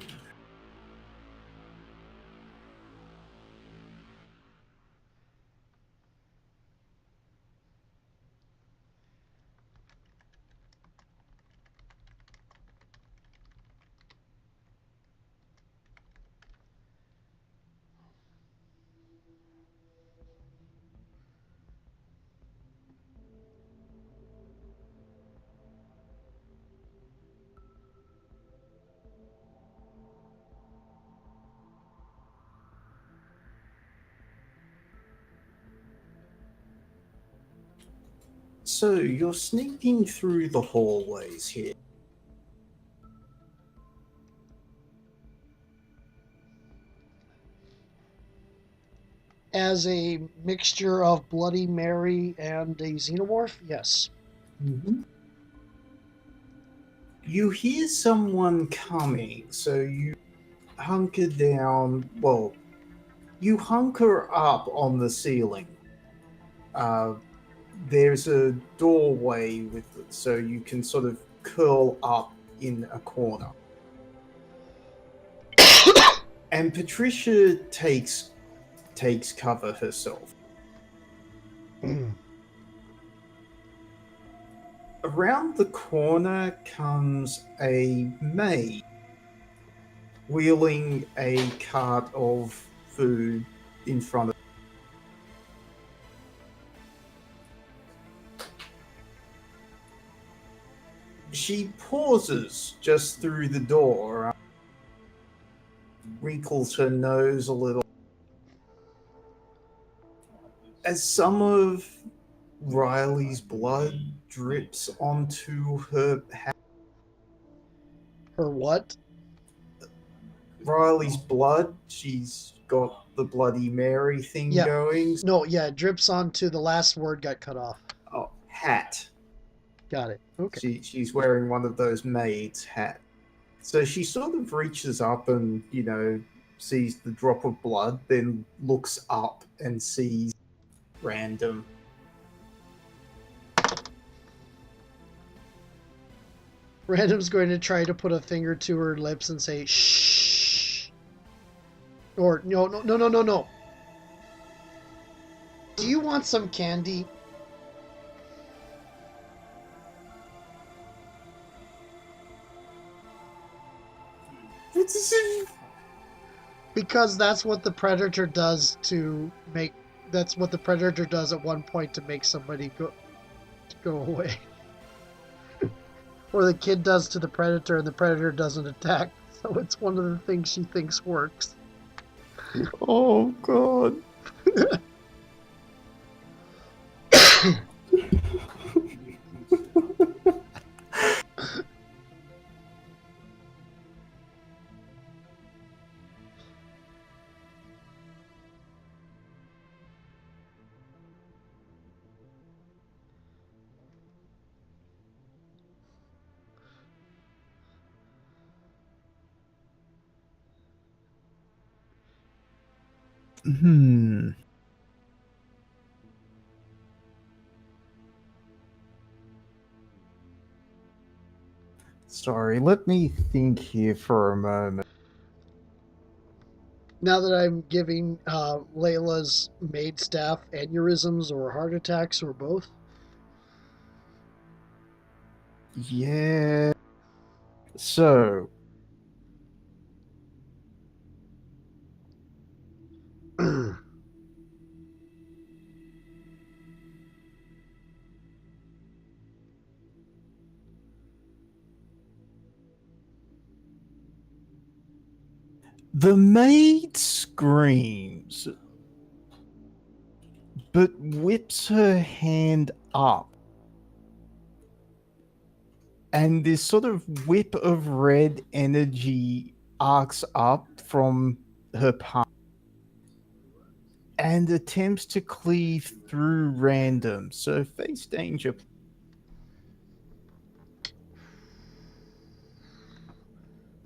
[SPEAKER 1] So you're sneaking through the hallways here.
[SPEAKER 2] As a mixture of Bloody Mary and a xenomorph, yes.
[SPEAKER 1] Mm-hmm. You hear someone coming, so you hunker down. Well, you hunker up on the ceiling there's a doorway with it, so you can sort of curl up in a corner. And Patricia takes cover herself. Around the corner comes a maid wheeling a cart of food in front of. She pauses just through the door, wrinkles her nose a little. As some of Riley's blood drips onto her hat.
[SPEAKER 2] Her what?
[SPEAKER 1] Riley's blood. She's got the Bloody Mary thing
[SPEAKER 2] Yeah.
[SPEAKER 1] going.
[SPEAKER 2] No, yeah, it drips onto the last word got cut off.
[SPEAKER 1] Oh, hat.
[SPEAKER 2] Got it. Okay.
[SPEAKER 1] She's wearing one of those maid's hats. So she sort of reaches up and, sees the drop of blood, then looks up and sees Random.
[SPEAKER 2] Random's going to try to put a finger to her lips and say, shh. Or, no. Do you want some candy? Because that's what the predator does that's what the predator does at one point to make somebody go away. Or the kid does to the predator and the predator doesn't attack. So it's one of the things she thinks works.
[SPEAKER 1] Oh, God. Sorry, let me think here for a moment.
[SPEAKER 2] Now that I'm giving Layla's maid staff aneurysms or heart attacks or both.
[SPEAKER 1] Yeah. So. The maid screams, but whips her hand up. And this sort of whip of red energy arcs up from her palm and attempts to cleave through Random. So face danger.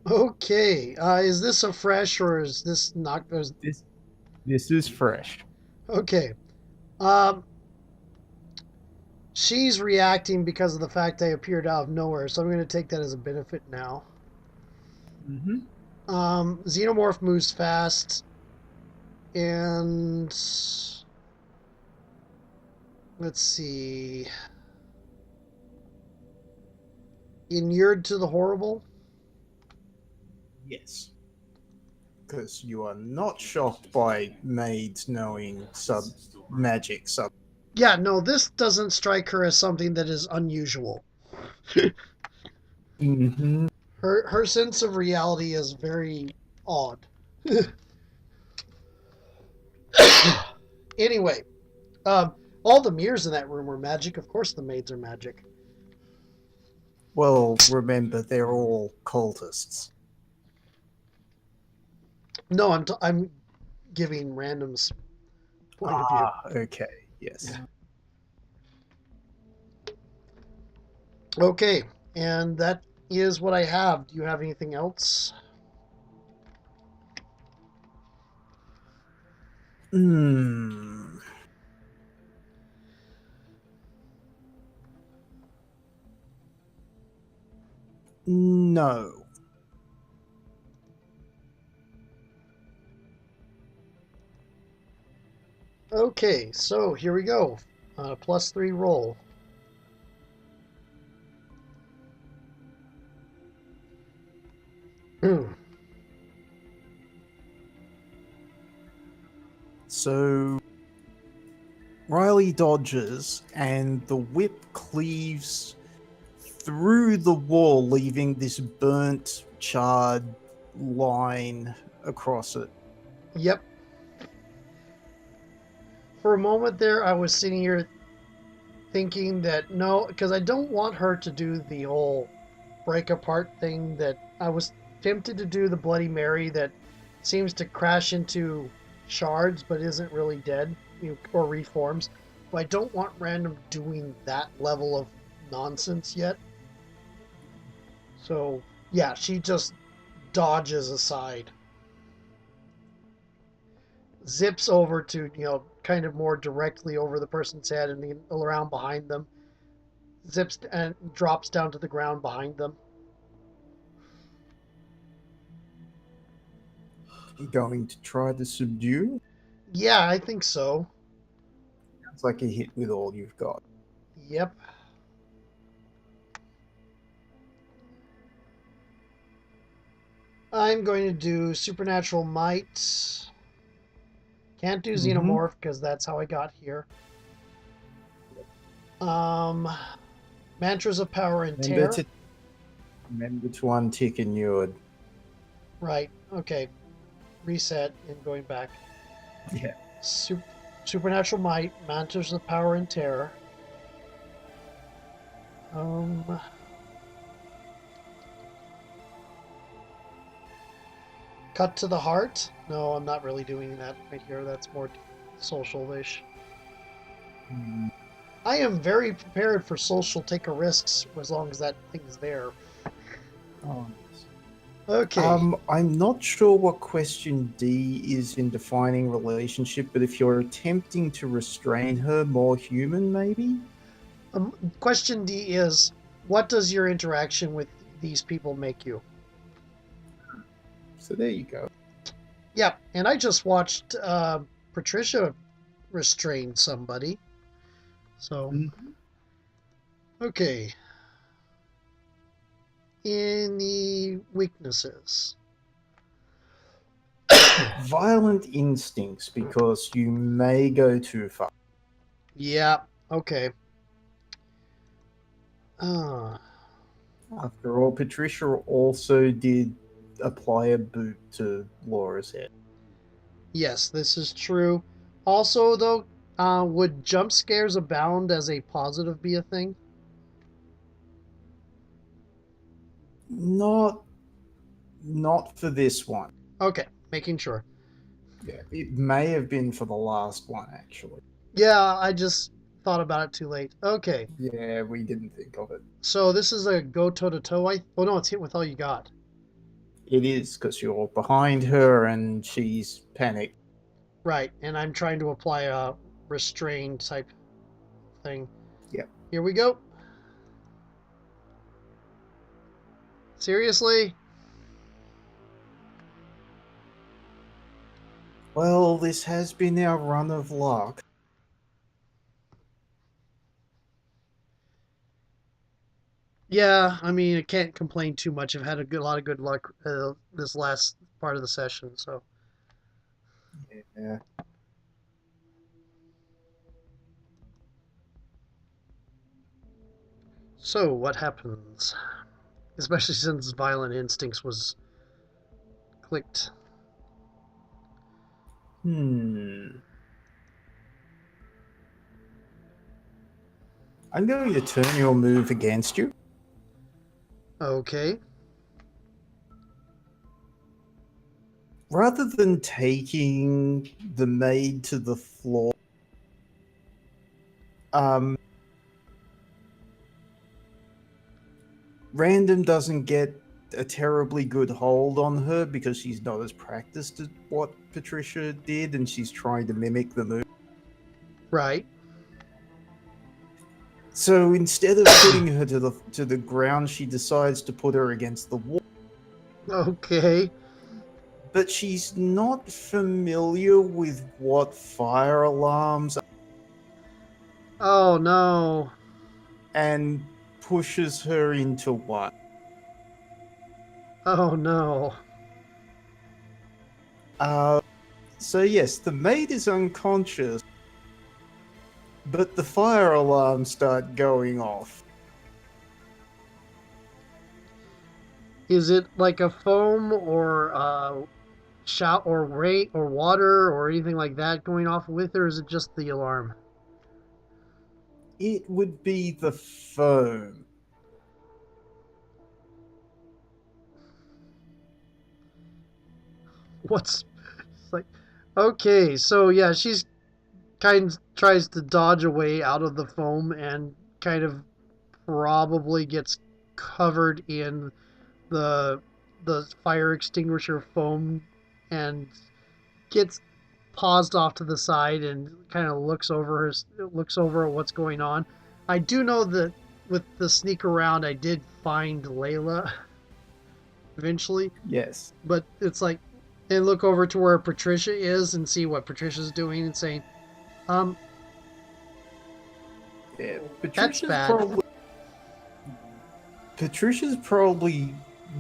[SPEAKER 2] Okay, is this a fresh or is this not?
[SPEAKER 1] This is fresh.
[SPEAKER 2] Okay, she's reacting because of the fact I appeared out of nowhere, so I'm going to take that as a benefit now.
[SPEAKER 1] Mm-hmm.
[SPEAKER 2] Xenomorph moves fast, and let's see. Inured to the horrible?
[SPEAKER 1] Yes. Because you are not shocked by maids knowing magic sub.
[SPEAKER 2] Yeah, no, this doesn't strike her as something that is unusual.
[SPEAKER 1] Mm-hmm.
[SPEAKER 2] Her sense of reality is very odd. Anyway, all the mirrors in that room were magic. Of course, the maids are magic.
[SPEAKER 1] Well, remember they're all cultists.
[SPEAKER 2] No, I'm giving Random's point of view.
[SPEAKER 1] Okay, yes.
[SPEAKER 2] Okay, and that is what I have. Do you have anything else?
[SPEAKER 1] No.
[SPEAKER 2] Okay, so here we go. +3 roll.
[SPEAKER 1] So Riley dodges, and the whip cleaves through the wall, leaving this burnt, charred line across it.
[SPEAKER 2] Yep. For a moment there, I was sitting here thinking that no, because I don't want her to do the whole break apart thing that I was tempted to do, the Bloody Mary that seems to crash into shards but isn't really dead, or reforms. But I don't want Random doing that level of nonsense yet. So, yeah, she just dodges aside, zips over to, kind of more directly over the person's head and then around behind them, zips and drops down to the ground behind them.
[SPEAKER 1] You're going to try to subdue?
[SPEAKER 2] Yeah, I think so.
[SPEAKER 1] It's like a hit with all you've got.
[SPEAKER 2] Yep. I'm going to do Supernatural Might. Can't do Xenomorph because that's how I got here. Um, Mantras of Power and Terror.
[SPEAKER 1] Remember to untick inured.
[SPEAKER 2] Right. Okay. Reset and going back.
[SPEAKER 1] Yeah.
[SPEAKER 2] Supernatural Might, Mantras of Power and Terror. Cut to the Heart. No, I'm not really doing that right here. That's more social-ish. I am very prepared for social take a risks as long as that thing's there.
[SPEAKER 1] Oh.
[SPEAKER 2] Okay.
[SPEAKER 1] I'm not sure what question D is in defining relationship, but if you're attempting to restrain her, more human, maybe?
[SPEAKER 2] Question D is, what does your interaction with these people make you?
[SPEAKER 1] So there you go.
[SPEAKER 2] Yeah, and I just watched Patricia restrain somebody. So, okay. Any weaknesses?
[SPEAKER 1] Violent instincts, because you may go too far.
[SPEAKER 2] Yeah, okay.
[SPEAKER 1] After all, Patricia also did apply a boot to Laura's head.
[SPEAKER 2] Yes, this is true. Also, though, would jump scares abound as a positive be a thing?
[SPEAKER 1] Not for this one.
[SPEAKER 2] Okay, making sure.
[SPEAKER 1] Yeah, it may have been for the last one, actually.
[SPEAKER 2] Yeah, I just thought about it too late. Okay.
[SPEAKER 1] Yeah, we didn't think of it.
[SPEAKER 2] So this is a go toe-to-toe. Oh, no, it's hit with all you got.
[SPEAKER 1] It is, because you're behind her and she's panicked.
[SPEAKER 2] Right, and I'm trying to apply a restrained type thing.
[SPEAKER 1] Yep.
[SPEAKER 2] Here we go. Seriously?
[SPEAKER 1] Well, this has been our run of luck.
[SPEAKER 2] Yeah, I mean, I can't complain too much. I've had a lot of good luck this last part of the session, so.
[SPEAKER 1] Yeah.
[SPEAKER 2] So, what happens? Especially since Violent Instincts was clicked.
[SPEAKER 1] I'm going to turn your move against you.
[SPEAKER 2] Okay.
[SPEAKER 1] Rather than taking the maid to the floor, Random doesn't get a terribly good hold on her because she's not as practiced as what Patricia did, and she's trying to mimic the move.
[SPEAKER 2] Right.
[SPEAKER 1] So instead of putting her to the ground, she decides to put her against the wall.
[SPEAKER 2] Okay.
[SPEAKER 1] But she's not familiar with what fire alarms are
[SPEAKER 2] Oh no.
[SPEAKER 1] and pushes her into one.
[SPEAKER 2] Oh no.
[SPEAKER 1] So yes, the maid is unconscious, but the fire alarms start going off.
[SPEAKER 2] Is it like a foam or shout or rain or water or anything like that going off with her? Or is it just the alarm?
[SPEAKER 1] It would be the foam.
[SPEAKER 2] What's it's like? Okay, so yeah, she's kind of tries to dodge away out of the foam and kind of probably gets covered in the fire extinguisher foam and gets paused off to the side and kind of looks over at what's going on. I do know that with the sneak around, I did find Layla eventually,
[SPEAKER 1] Yes.
[SPEAKER 2] but it's like, and look over to where Patricia is and see what Patricia's doing and saying, um,
[SPEAKER 1] Yeah.
[SPEAKER 2] that's bad.
[SPEAKER 1] Patricia's probably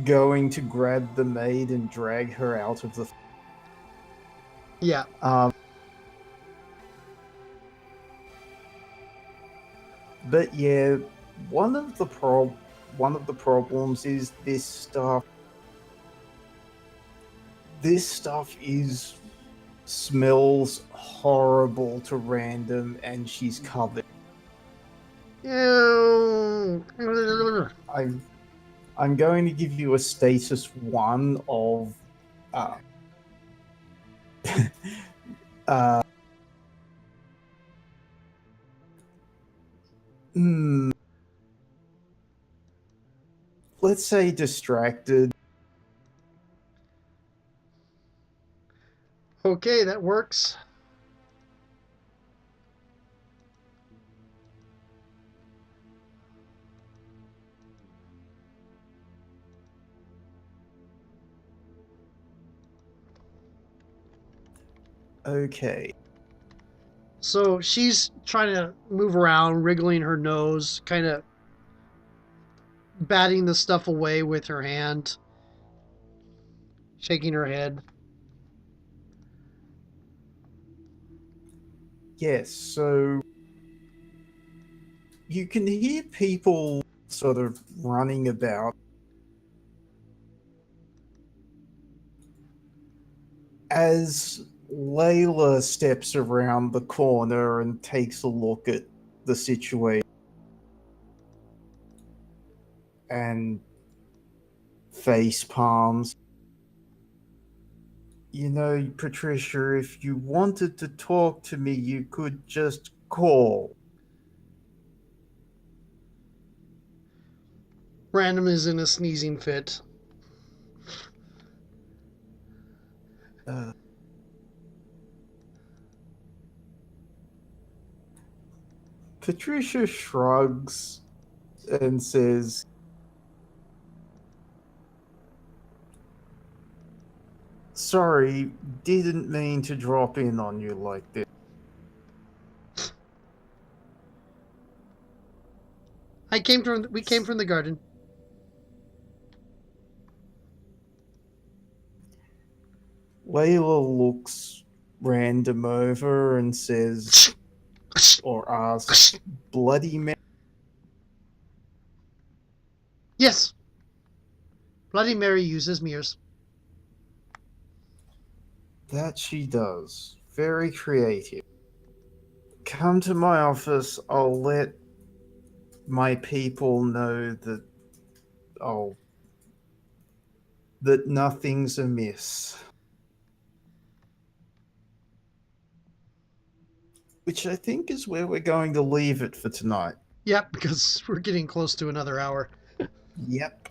[SPEAKER 1] going to grab the maid and drag her out of the.
[SPEAKER 2] Yeah.
[SPEAKER 1] But yeah, one of the one of the problems is this stuff. This stuff is smells horrible to random, and she's covered.
[SPEAKER 2] Ew.
[SPEAKER 1] I'm I'm going to give you a status 1 of uh, uh, hmm, let's say distracted.
[SPEAKER 2] Okay, that works.
[SPEAKER 1] Okay.
[SPEAKER 2] So she's trying to move around, wriggling her nose, kind of batting the stuff away with her hand, shaking her head.
[SPEAKER 1] Yes, so you can hear people sort of running about as Layla steps around the corner and takes a look at the situation and face palms. You know, Patricia, if you wanted to talk to me, you could just call.
[SPEAKER 2] Random is in a sneezing fit.
[SPEAKER 1] Uh, Patricia shrugs and says, "Sorry, didn't mean to drop in on you like this."
[SPEAKER 2] We came from the garden.
[SPEAKER 1] Layla looks random over and says, or asks, "Bloody Mary?"
[SPEAKER 2] Yes. Bloody Mary uses mirrors.
[SPEAKER 1] That she does. Very creative. Come to my office. I'll let my people know that oh that nothing's amiss. Which I think is where we're going to leave it for tonight.
[SPEAKER 2] Yep, because we're getting close to another hour.
[SPEAKER 1] Yep.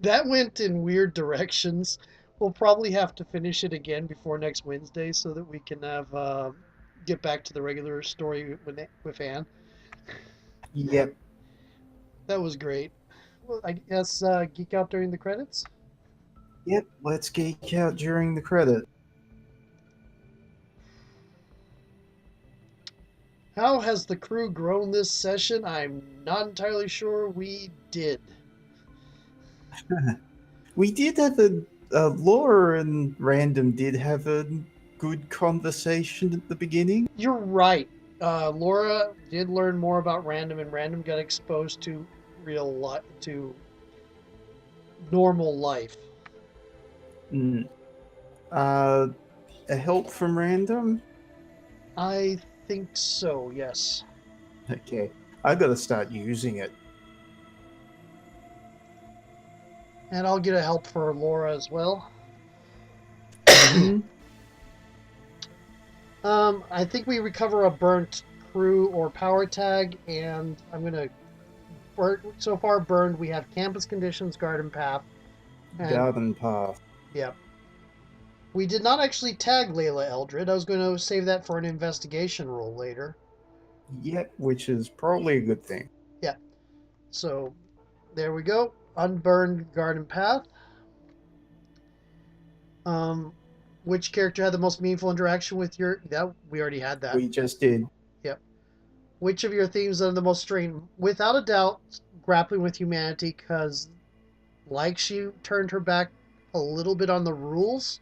[SPEAKER 2] That went in weird directions. We'll probably have to finish it again before next Wednesday so that we can have get back to the regular story with Anne.
[SPEAKER 1] Yep,
[SPEAKER 2] That was great. Well, I guess geek out during the credits.
[SPEAKER 1] yep. Let's geek out during the credit.
[SPEAKER 2] How has the crew grown this session? I'm not entirely sure we did.
[SPEAKER 1] We did have Laura and Random did have a good conversation at the beginning.
[SPEAKER 2] You're right. Laura did learn more about Random, and Random got exposed to real life, to normal life.
[SPEAKER 1] Mm. Uh, a help from Random?
[SPEAKER 2] I think so, yes.
[SPEAKER 1] Okay, I gotta start using it.
[SPEAKER 2] And I'll get a help for Laura as well.
[SPEAKER 1] Hmm.
[SPEAKER 2] I think we recover a burnt crew or power tag, and I'm gonna so far burned. We have campus conditions, garden path, and
[SPEAKER 1] Garden path.
[SPEAKER 2] yeah, we did not actually tag Layla Eldred. I was going to save that for an investigation role later.
[SPEAKER 1] Yep, which is probably a good thing.
[SPEAKER 2] Yeah, so there we go. Unburned garden path. Um, which character had the most meaningful interaction with your? That we already had that.
[SPEAKER 1] We just did.
[SPEAKER 2] Yep. Which of your themes are the most strained? Without a doubt, grappling with humanity, because like she turned her back a little bit on the rules,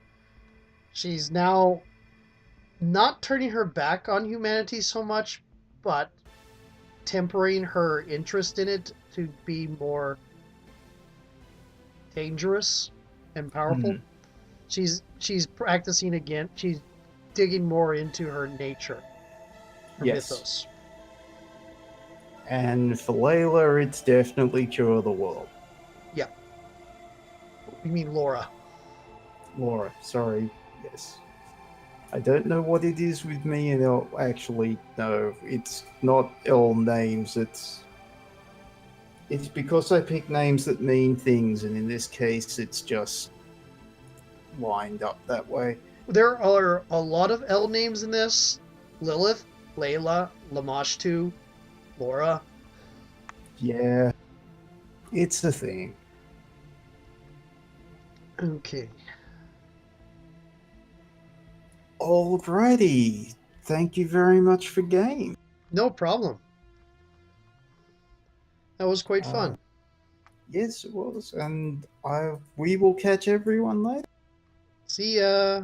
[SPEAKER 2] she's now not turning her back on humanity so much, but tempering her interest in it to be more dangerous and powerful.
[SPEAKER 1] Hmm.
[SPEAKER 2] She's practicing again. She's digging more into her nature, her
[SPEAKER 1] Yes.
[SPEAKER 2] mythos.
[SPEAKER 1] And for Layla, it's definitely Cure the World.
[SPEAKER 2] Yeah. You mean Laura?
[SPEAKER 1] Laura, sorry. Yes. I don't know what it is with me, and actually, no, it's not L names. It's because I pick names that mean things, and in this case, it's just lined up that way.
[SPEAKER 2] There are a lot of L names in this: Lilith, Layla, Lamashtu, Laura.
[SPEAKER 1] Yeah, it's a thing.
[SPEAKER 2] Okay.
[SPEAKER 1] Alrighty. Thank you very much for game.
[SPEAKER 2] No problem. That was quite
[SPEAKER 1] Uh,
[SPEAKER 2] fun.
[SPEAKER 1] yes, it was, and we will catch everyone later.
[SPEAKER 2] See ya.